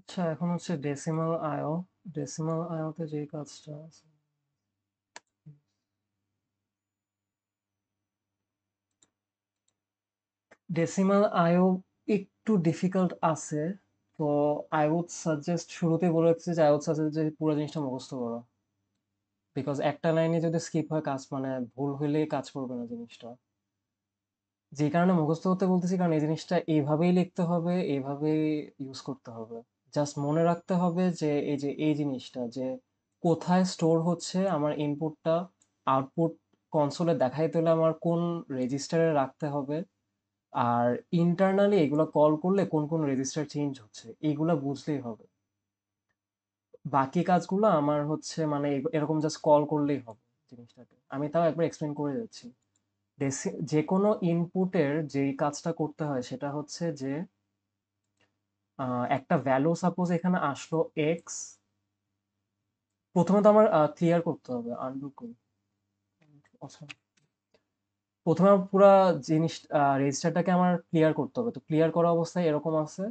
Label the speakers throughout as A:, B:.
A: আচ্ছা, এখন হচ্ছে ডেসিমাল আয়তে যে কাজটা আছে, ডেসিমাল আয়ও একটু ডিফিকাল্ট আছে। তো আই উড সাজেস্ট, শুরুতেই বলে রাখছি যে আই উড সাজেস্ট যে পুরো জিনিসটা মুখস্থ করো। বিকজ একটা লাইনে যদি স্কিপ হয়, কাজ মানে ভুল হইলেই কাজ করবে না জিনিসটা। যে কারণে মুখস্থ করতে বলতেছি, কারণ এই জিনিসটা এইভাবেই লিখতে হবে, এইভাবেই ইউজ করতে হবে। জাস্ট মনে রাখতে হবে যে এই জিনিসটা যে কোথায় স্টোর হচ্ছে আমার ইনপুটটা, আউটপুট কনসোলে দেখাইতে হলে আমার কোন রেজিস্টারে রাখতে হবে, আর ইন্টারনালি এগুলো কল করলে কোন কোন রেজিস্টার চেঞ্জ হচ্ছে, এইগুলা বুঝলেই হবে। বাকি কাজগুলো আমার হচ্ছে মানে এরকম জাস্ট কল করলেই হবে জিনিসটাকে। আমি তাও একবার এক্সপ্লেন করে যাচ্ছি। যে কোনো ইনপুটের যেই কাজটা করতে হয় সেটা হচ্ছে যে একটা ভ্যালু সাপোজ এখানে আসলো এক্স। প্রথমে তো আমার ক্লিয়ার করতে হবে, আনডু করি। আচ্ছা, প্রথমে আমার পুরা জিনিস রেজিস্টারটাকে আমার ক্লিয়ার করতে হবে। তো ক্লিয়ার করা অবস্থায় এরকম আছে।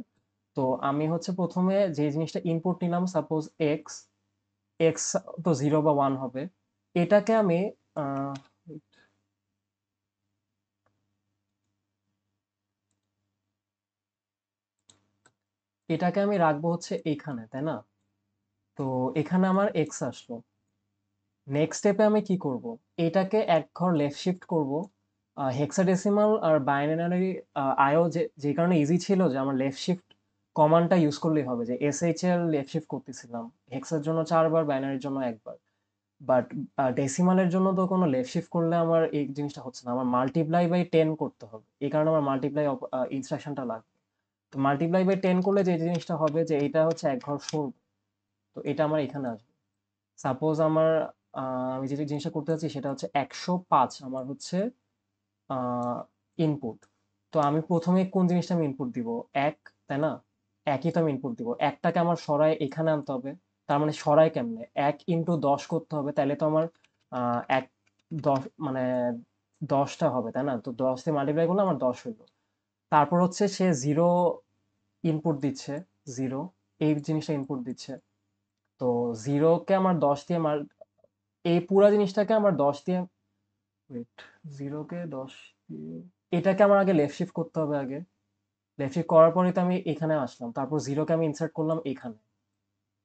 A: তো আমি হচ্ছে প্রথমে যে জিনিসটা ইনপুট নিলাম, সাপোজ এক্স। এক্স তো 0 বা 1 হবে। এটাকে আমি আহ, এটাকে আমি রাখবো হচ্ছে এইখানে, তাই না? তো এখানে আমার এক্স আসলো। নেক্সট স্টেপে আমি কি করব? এটাকে এক ঘর লেফট শিফট করব। হেক্সাডেসিমাল আর বাইনারি আইও যে কারণে ইজি ছিল যে আমার লেফট শিফট কমান্ডটা ইউজ করলেই হবে, যে এসএইচএল লেফট শিফট করতেছিলাম হেক্সার জন্য 4 বার, বাইনারির জন্য একবার। বাট ডেসিমালের জন্য তো কোনো লেফট শিফট করলে আমার এই জিনিসটা হচ্ছে না, আমার মাল্টিপ্লাই বাই 10 করতে হবে। এই কারণে আমার মাল্টিপ্লাই ইনস্ট্রাকশনটা লাগবে। তো মাল্টিপ্লাই বাই 10 করলে যে জিনিসটা হবে যে এটা হচ্ছে এক ঘর সরবে। তো এটা আমার এখানে আসবে। সাপোজ আমার আমি যে জিনিসটা করতে চাচ্ছি সেটা হচ্ছে 105 আমার হচ্ছে ইনপুট। তো আমি প্রথমে কোন জিনিসটা আমি ইনপুট দিব? এক, তাই না? একই তো আমি ইনপুট দিব। একটাকে আমার সরায় এখানে আনতে হবে। তার মানে সরায় কেমনে? 1 × 10 করতে হবে, তাহলে তো আমার এক 10 মানে 10টা হবে, তাই না? তো 10 দিয়ে মাল্টিপ্লাই করলে আমার 10 হইলো। তারপর হচ্ছে সে জিরো ইনপুট দিচ্ছে। জিরো, এই জিনিসটা ইনপুট দিচ্ছে। তো জিরোকে আমার 10 দিয়ে এই পুরা জিনিসটাকে আমার 10 দিয়ে, ওয়েট, 0 কে 10 দিয়ে, এটাকে আমার আগে লেফট শিফট করতে হবে আগে। লেফট শিফট করার পরে তো আমি এখানে আসলাম, তারপর জিরোকে আমি ইনসার্ট করলাম এখানে।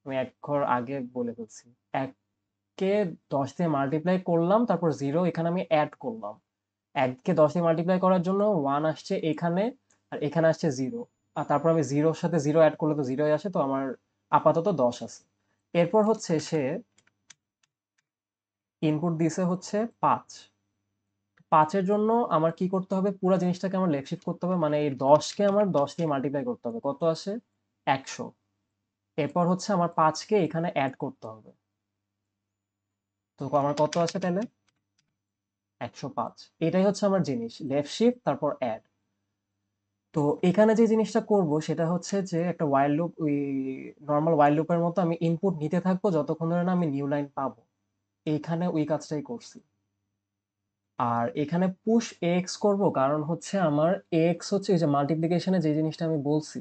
A: আমি এক ঘর আগে বলে ফেলছি। 1 কে 10 দিয়ে মাল্টিপ্লাই করলাম, তারপর জিরো এখানে আমি অ্যাড করলাম। 1 কে 10 দিয়ে মাল্টিপ্লাই করার জন্য 1 আসছে এখানে, আর এখানে আসছে জিরো। আর তারপর আমি জিরোর সাথে জিরো অ্যাড করলে তো জিরোই আসে, তো আমার আপাতত 10 আছে। এরপর হচ্ছে সে ইনপুট দিছে হচ্ছে 5। 5-এর জন্য আমার কি করতে হবে? পুরো জিনিসটাকে আমার লেফট শিফট করতে হবে, মানে এই 10-কে আমার 10 দিয়ে মাল্টিপ্লাই করতে হবে। কত আসে? 100। এরপর হচ্ছে আমার 5-কে এখানে অ্যাড করতে হবে। তো আমার কত আসে তাহলে? 105। এটাই হচ্ছে আমার জিনিস, লেফট শিফট তারপর অ্যাড। তো এখানে যে জিনিসটা করব সেটা হচ্ছে যে একটা ওয়াইল লুপ, ওই নর্মাল ওয়াইল লুপের মতো আমি ইনপুট নিতে থাকবো যতক্ষণ ধরে না আমি নিউ লাইন পাবো। এইখানে ওই কাজটাই করছি। আর এখানে পুশ এক্স করব, কারণ হচ্ছে আমার এক্স হচ্ছে এই যে মাল্টিপ্লিকেশনে যে জিনিসটা আমি বলছি,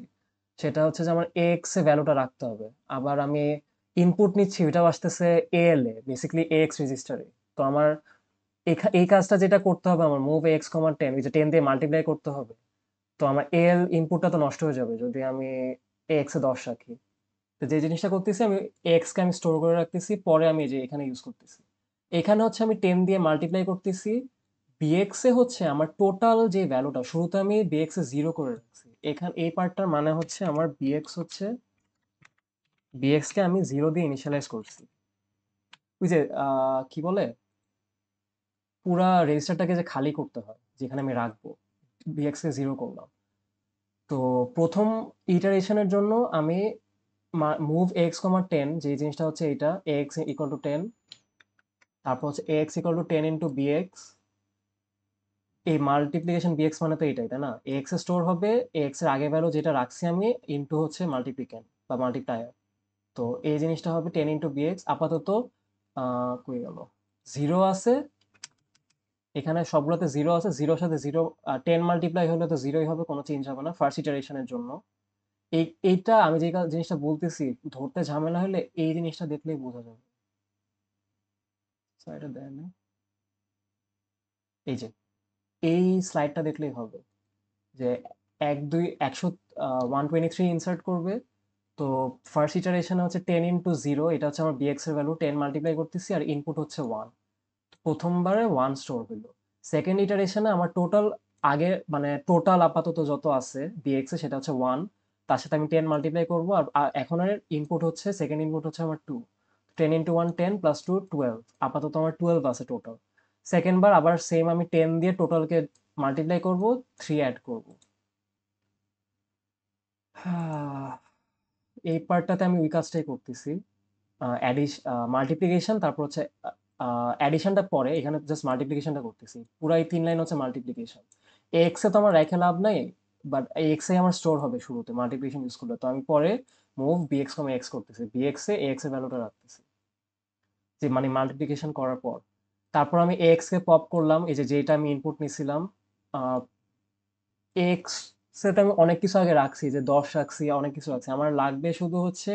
A: সেটা হচ্ছে যে আমার এক্স এ ভ্যালুটা রাখতে হবে। আবার আমি ইনপুট নিচ্ছি, ওইটাও আসতেছে এল এ, বেসিক্যালি এক্স রেজিস্টারে। তো আমার এই কাজটা যেটা করতে হবে, আমার মুভ x, 10, ওই যে 10 দিয়ে মাল্টিপ্লাই করতে হবে। তো আমার এল ইনপুটটা তো নষ্ট হয়ে যাবে যদি আমি এক্স এ 10 রাখি। তো যে জিনিসটা করতেছি, আমি এক্স কে আমি স্টোর করে রাখতেছি, পরে আমি এই যে এখানে ইউজ করতেছি। এখানে হচ্ছে আমি 10 দিয়ে মাল্টিপ্লাই করতেছি। বিএক্স এ হচ্ছে আমার টোটাল যে ভ্যালুটা, শুরুতে আমি বিএক্স এ 0 করে রাখছি। এখানে এই পার্টটার মানে হচ্ছে আমার বিএক্স হচ্ছে, বিএক্স কে আমি 0 দিয়ে ইনিশিয়ালাইজ করছি। ওই যে কি বলে, পুরা রেজিস্টারটাকে যে খালি করতে হয় যেখানে আমি রাখবো, বিএক্স কে 0 করলাম। তো প্রথম ইটারেশনের জন্য আমি মুভ x, 10, যে জিনিসটা হচ্ছে এটা, x = 10। তারপর হচ্ছে x = 10 × bx। এই মাল্টিপ্লিকেশন বিএক্স মানে তো এটাই, তাই না? এক্স স্টোর হবে, এক্স এর আগে ভ্যালু যেটা রাখছি আমি, ইনটু হচ্ছে মাল্টিপ্লিকেন্ট বা মাল্টিপ্লায়ার। তো এই জিনিসটা হবে 10 × bx। আপাতত কই গেল, জিরো আছে এখানে, সবগুলোতে জিরো আছে। জিরোর সাথে জিরো 10 মাল্টিপ্লাই হলে তো জিরোই হবে, কোনো চেঞ্জ হবে না ফার্স্ট ইটারেশনের জন্য। এইটা আমি যে জিনিসটা বলতেছি ধরতে ঝামেলা হলে এই জিনিসটা দেখলেই বোঝা যাবে। স্লাইডটা দেয় না, এই যে এই স্লাইডটা দেখলেই হবে যে 123 ইনসার্ট করবে। তো ফার্স্ট ইটারেশনে হচ্ছে 10 × 0, এটা হচ্ছে আমার বিএক্স এর ভ্যালু, 10 মাল্টিপ্লাই করতেছি আর ইনপুট হচ্ছে 1। প্রথমবারে 1 স্টোর হইলো। সেকেন্ড ইটারেশনে আমার টোটাল আগে মানে টোটাল আপাতত যত আছে বিএক্স এ সেটা হচ্ছে 1, তার সাথে আমি 10 মাল্টিপ্লাই করবো আর এখনের ইনপুট হচ্ছে সেকেন্ড ইনপুট হচ্ছে আমার 2। 10 × 1 10 + 2 12, আপাতত আমার 12 আছে টোটাল। সেকেন্ড বার আবার সেম আমি 10 দিয়ে টোটালকে মাল্টিপ্লাই করব, 3 অ্যাড করব। এই পার্টটাতে আমি ওই কাজটাই করতেছি। মাল্টিপ্লিকেশন, তারপর হচ্ছে অ্যাডিশনটা পরে, এখানে জাস্ট মাল্টিপ্লিকেশনটা করতেছি। পুরো এই 3 লাইন হচ্ছে মাল্টিপ্লিকেশন। এক্স এ তো আমার রেখে লাভ নাই, বাট এই এক্স এ আমার স্টোর হবে শুরুতে মাল্টিপ্লিকেশন ইউজ করলে, তো আমি পরে মুভ বিএক্স কমে এক্স করতেছি, বিএক্স এ এক্স এর ভ্যালুটা রাখতেছি যে মানে মাল্টিপ্লিকেশন করার পর। তারপর আমি এক্স কে পপ করলাম, এই যে যেটা আমি ইনপুট নিছিলাম এক্স সেটা আমি অনেক কিছু আগে রাখছি, যে 10 রাখছি, অনেক কিছু রাখছি। আমার লাগবে শুধু হচ্ছে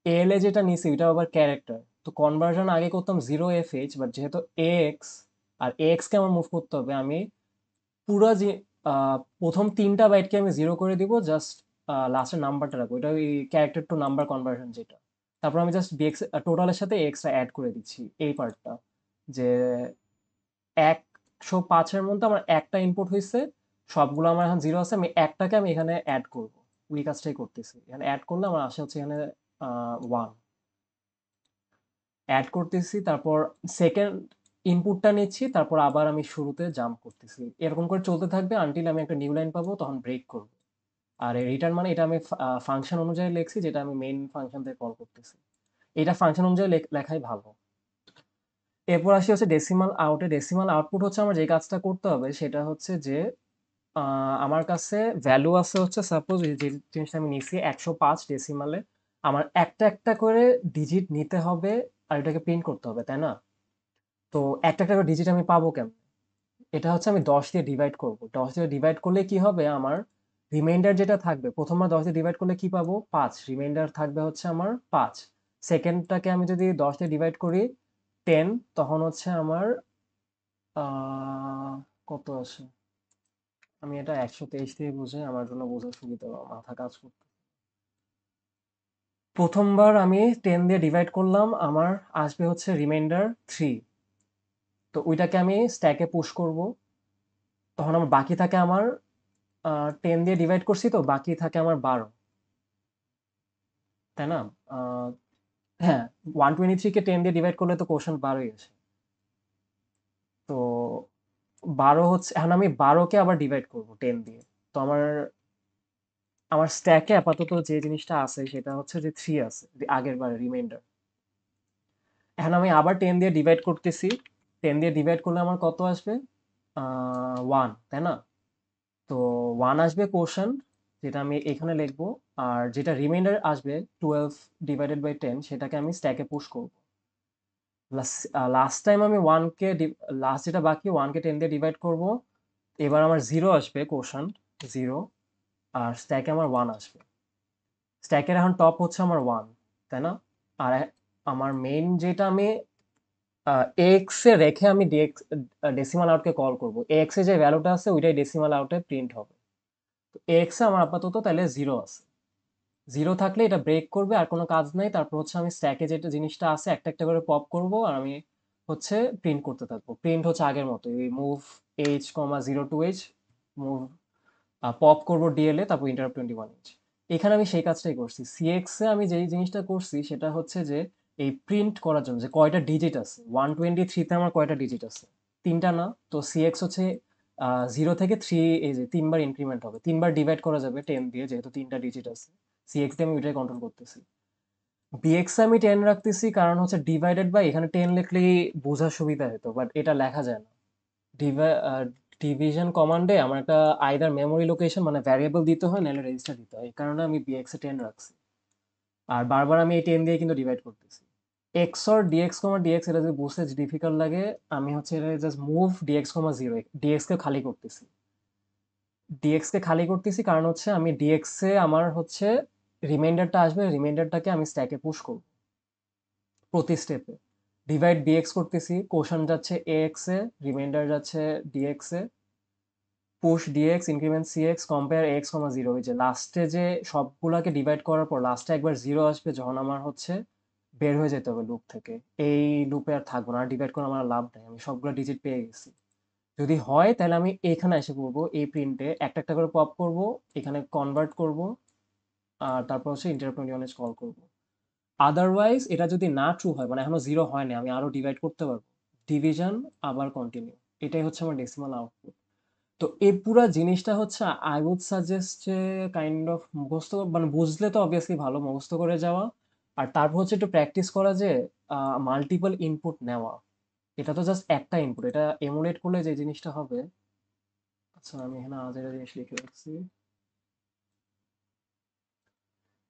A: এল এ যেটা নিছি ওইটা আবার ক্যারেক্টার। তো কনভার্সন আগে করতাম 0 FH, বাট যেহেতু এক্স আর এক্স কে আমার মুভ করতে হবে, আমি পুরো যে প্রথম 3টা বাইটকে আমি 0 করে দিব, জাস্ট লাস্টের নাম্বারটা রাখবো, ওইটা ওই ক্যারেক্টার টু নাম্বার কনভার্সন যেটা। তারপর আমি জাস্ট বিএক্স টোটালের সাথে এক্সটা অ্যাড করে দিচ্ছি এই পার্টটা, যে 105-এর মধ্যে আমার একটা ইনপুট হয়েছে, সবগুলো আমার এখন 0 আছে, আমি একটাকে আমি এখানে অ্যাড করব। ওই কাজটাই করতেছি, এখানে অ্যাড করলে আমার আসে হচ্ছে এখানে 1 অ্যাড করতেছি। তারপর সেকেন্ড ইনপুটটা নিচ্ছি, তারপর আবার আমি শুরুতে জাম্প করতেছি, এরকম করে চলতে থাকবে আনটিল আমি একটা নিউ লাইন পাবো, তখন ব্রেক করব। আর রিটার্ন মানে এটা আমি ফাংশন অনুযায়ী লিখছি, যেটা আমি মেইন ফাংশন থেকে কল করতেছি। এটা ফাংশন অনুযায়ী লেখাই ভালো। এরপর আসি হচ্ছে ডেসিমাল আউটে। ডেসিমাল আউটপুট হচ্ছে আমার যে কাজটা করতে হবে সেটা হচ্ছে যে আমার কাছে ভ্যালু আছে হচ্ছে, সাপোজ যে জিনিসটা আমি নিছি 105 ডেসিমালে, আমার একটা একটা করে ডিজিট নিতে হবে আর এটাকে প্রিন্ট করতে হবে, তাই না? তো একটা একটা করে ডিজিট আমি পাবো কেমন? এটা হচ্ছে আমি 10 দিয়ে ডিভাইড করব। 10 দিয়ে ডিভাইড করলে কি হবে, আমার রিমাইন্ডার যেটা থাকবে, প্রথমবার 10 দিয়ে ডিভাইড করলে কি পাবো, 5, রিমাইন্ডার থাকবে হচ্ছে আমার 5। সেকেন্ডটাকে আমি যদি 10 দিয়ে ডিভাইড করি 10, তখন হচ্ছে আমার কত আসে, আমি এটা 123 দিয়ে বুঝে আমার জন্য বোঝার সুবিধা হবে, মাথা কাজ করতে। প্রথমবার আমি 10 দিয়ে ডিভাইড করলাম, আমার আসবে হচ্ছে রিমাইন্ডার 3। তো ওইটাকে আমি স্ট্যাকে পুশ করব, তখন আমার বাকি থাকে আমার 10 দিয়ে ডিভাইড করছি তো বাকি থাকে আমার 12, তাই না? আহ, হ্যাঁ, 123-কে 10 দিয়ে ডিভাইড করলে তো কোশ্চেন 12ই আসে। তো 12 হচ্ছে, এখন আমি 12কে আবার ডিভাইড করব 10 দিয়ে। তো আমার আমার স্ট্যাকে আপাতত যে জিনিসটা আছে সেটা হচ্ছে যে 3 আছে, আগের বার রিমাইন্ডার। এখন আমি আবার 10 দিয়ে ডিভাইড করতেছি, 10 দিয়ে ডিভাইড করলে আমার কত আসবে, 1, তাই না? তো 1 আসবে কোশ্চেন, যেটা আমি এখানে লিখবো। আর যেটা রিমাইন্ডার আসবে 12/10 সেটাকে আমি স্ট্যাকে পুশ করব। লাস্ট টাইম আমি 1কে, লাস্ট যেটা বাকি 1কে 10 দিয়ে ডিভাইড করব, এবার আমার 0 আসবে কোশ্চেন, 0। আর স্ট্যাকে আমার 1 আসবে। স্ট্যাকের এখন টপ হচ্ছে আমার 1, তাই না? আর আমার মেইন যেটা আমি এক্স এ রেখে আমি ডেসিমাল আউটকে কল করব, এক্স এ যে ভ্যালুটা আছে ওইটাই ডেসিমাল আউটে প্রিন্ট হবে। তো এক্স এ আমার আপাতত তাহলে 0 আছে। 0 থাকলে এটা ব্রেক করবে, আর কোনো কাজ নাই। তারপর হচ্ছে আমি স্ট্যাকে যেটা জিনিসটা আছে একটা একটা করে পপ করব, আর আমি হচ্ছে প্রিন্ট করতে থাকবো। প্রিন্ট হচ্ছে আগের মতো ওই move H comma 0 to H, move pop করবো ডিএল এ, তারপর ইন্টারাপ্ট 21H। এখানে আমি সেই কাজটাই করছি। সিএক্স এ আমি যেই জিনিসটা করছি সেটা হচ্ছে যে এই প্রিন্ট করার জন্য যে কয়টা ডিজিট আছে, 123-তে আমার কয়টা ডিজিট আছে, 3টা না? তো সিএক্স হচ্ছে 0 থেকে 3, এই যে 3বার ইনক্রিমেন্ট হবে, 3বার ডিভাইড করা যাবে 10 দিয়ে, যেহেতু 3টা ডিজিট আছে। সিএক্স দিয়ে আমি ওইটাই কন্ট্রোল করতেছি। বিএক্স আমি 10 রাখতেছি, কারণ হচ্ছে ডিভাইডেড বাই, এখানে 10 লিখলেই বোঝার সুবিধা হতো, বাট এটা লেখা যায় না। ডিভিশন কমান্ডে আমার একটা আইদার মেমোরি লোকেশন মানে ভ্যারিয়েবল দিতে হয়, নাহলে রেজিস্টার দিতে হয়, এই কারণে আমি বিএক্স এ 10 রাখছি। আর বারবার আমি এই 10 দিয়ে কিন্তু ডিভাইড করতেছি। X or dx comma dx, এটা যদি বুঝতে ডিফিকাল্ট লাগে, আমি হচ্ছে এটা just move dx comma 0, dx কে খালি করতেছি। ডিএক্স কে খালি করতেছি কারণ হচ্ছে আমি ডিএক্স এ আমার হচ্ছে রিমাইন্ডারটা আসবে, রিমাইন্ডারটাকে আমি স্ট্যাকে পুশ করব প্রতি স্টেপে। ডিভাইড ডিএক্স করতেছি, কোশন যাচ্ছে এএক্স এ, রিমাইন্ডার যাচ্ছে ডিএক্স এ, push DX increment CX compare X comma zero. ওই যে লাস্টে যে সবগুলাকে ডিভাইড করার পর লাস্টে একবার জিরো আসবে যখন আমার হচ্ছে বের হয়ে যেতে হবে লুপ থেকে, এই লুপে আর থাকবো না, আর ডিভাইড করে আমার আর লাভ নাই, আমি সবগুলো ডিজিট পেয়ে গেছি। যদি হয় তাহলে আমি এখানে এসে করবো, এই প্রিন্টে একটা একটা করে পপ করব, এখানে কনভার্ট করব, আর তারপর হচ্ছে ইন্টারাপ্ট নিয়নেজ কল করব। আদারওয়াইজ এটা যদি না ট্রু হয়, মানে এখনো জিরো হয় না, আমি আরো ডিভাইড করতে পারবো, ডিভিশন আবার কন্টিনিউ, এটাই হচ্ছে আমার ডেসিমাল আউটপুট। তো এই পুরা জিনিসটা হচ্ছে আই উড সাজেস্ট যে কাইন্ড অফ মুখস্থ, মানে বুঝলে তো অবভিয়াসলি ভালো, মুখস্থ করে যাওয়া, আর তারপর হচ্ছে একটু প্র্যাকটিস করা যে মাল্টিপল ইনপুট নেওয়া। এটা তো জাস্ট একটা ইনপুট, এটা এমুলেট করলে যে জিনিসটা হবে। আচ্ছা আমি এখানে আজ একটা জিনিস লিখে রাখছি।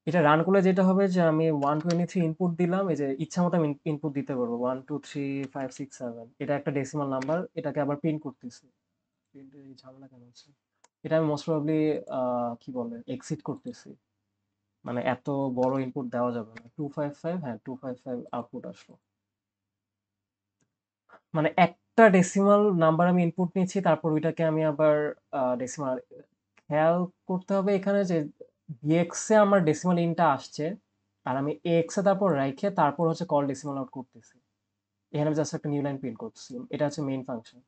A: এটা রান করলে যেটা হবে যে আমি 123 ইনপুট দিলাম, এই যে ইচ্ছা মতো আমি ইনপুট দিতে পারবো 1 2 3 5 6 7, এটা একটা ডেসিমাল নাম্বার, এটাকে আবার প্রিন্ট করতেছি। প্রিন্টের এই ঝামেলা কেন হচ্ছে? এটা আমি মোস্ট প্রবাবলি কি বলে এক্সিট করতেছি, মানে এত বড় ইনপুট দেওয়া যাবে না। 255, হ্যাঁ 255 আউটপুট আসলো। মানে একটা ডেসিমাল নাম্বার আমি ইনপুট নিচ্ছি, তারপর ওইটাকে আমি আবার ডেসিমাল, খেয়াল করতে হবে এখানে যে ডিএক্স এ আমার ডেসিমাল ইনটা আসছে, আর আমি এক্স এ তারপর রাইখে তারপর হচ্ছে কল ডেসিমাল আউট করতেছি। এখানে আমি জাস্ট একটা নিউ লাইন প্রিন্ট করতেছি, এটা হচ্ছে মেইন ফাংশন।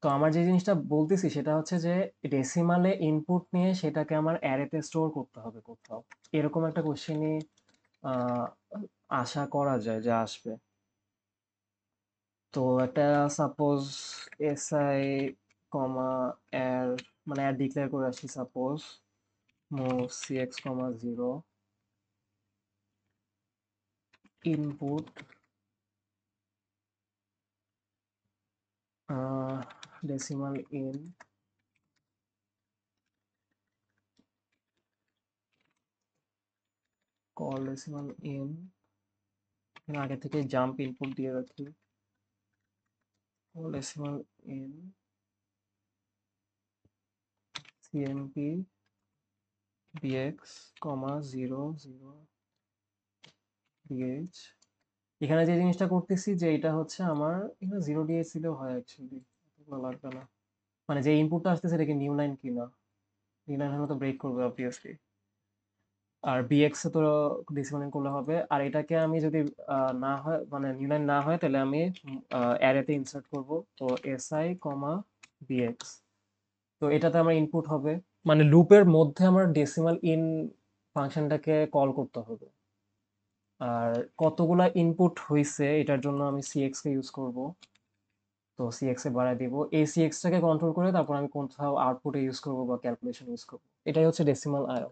A: তো আমার যে জিনিসটা বলতেছি সেটা হচ্ছে যে ডেসিমালে ইনপুট নিয়ে সেটাকে আমার অ্যারেতে স্টোর করতে হবে কোথাও, এরকম একটা কোশ্চেনই আশা করা যায় যে আসবে। তো একটা সাপোজ এসআই কমা এর, মানে এর ডিক্লেয়ার করে আসি, suppose move cx comma 0 input decimal in call decimal in, এখানে আগে থেকে জাম্প ইনপুট দিয়ে রাখি, call decimal in cmp bx comma 0 0 dh। এখানে যে জিনিসটা করতেছি যে এটা হচ্ছে আমার, এখানে 0 dh দিলেও হয় অ্যাকচুয়ালি, লাগবে না। মানে যে ইনপুটটা আসতেছে এটা কি নিউ লাইন কিনা, নিউ লাইন হলে তো ব্রেক করবে অবভিয়াসলি। আর বিএক্স এ তো ডিসিপ্লিন করলে হবে, আর এটাকে আমি যদি না হয়, মানে নিউ লাইন না হয়, তাহলে আমি অ্যারেতে ইনসার্ট করব। তো এসআই কমা বিএক্স, তো এটাতে আমার ইনপুট হবে, মানে লুপের মধ্যে আমার ডেসিমাল ইন ফাংশনটাকে কল করতে হবে। আর কতগুলা ইনপুট হইছে এটার জন্য আমি সিএক্স কে ইউজ করব। তো সিএক্স এ বাড়ায় দিব, এই সিএক্স টাকে কন্ট্রোল করে তারপর আমি কোথাও আউটপুটে ইউজ করব বা ক্যালকুলেশন ইউজ করব। এটাই হচ্ছে ডেসিমাল আইও।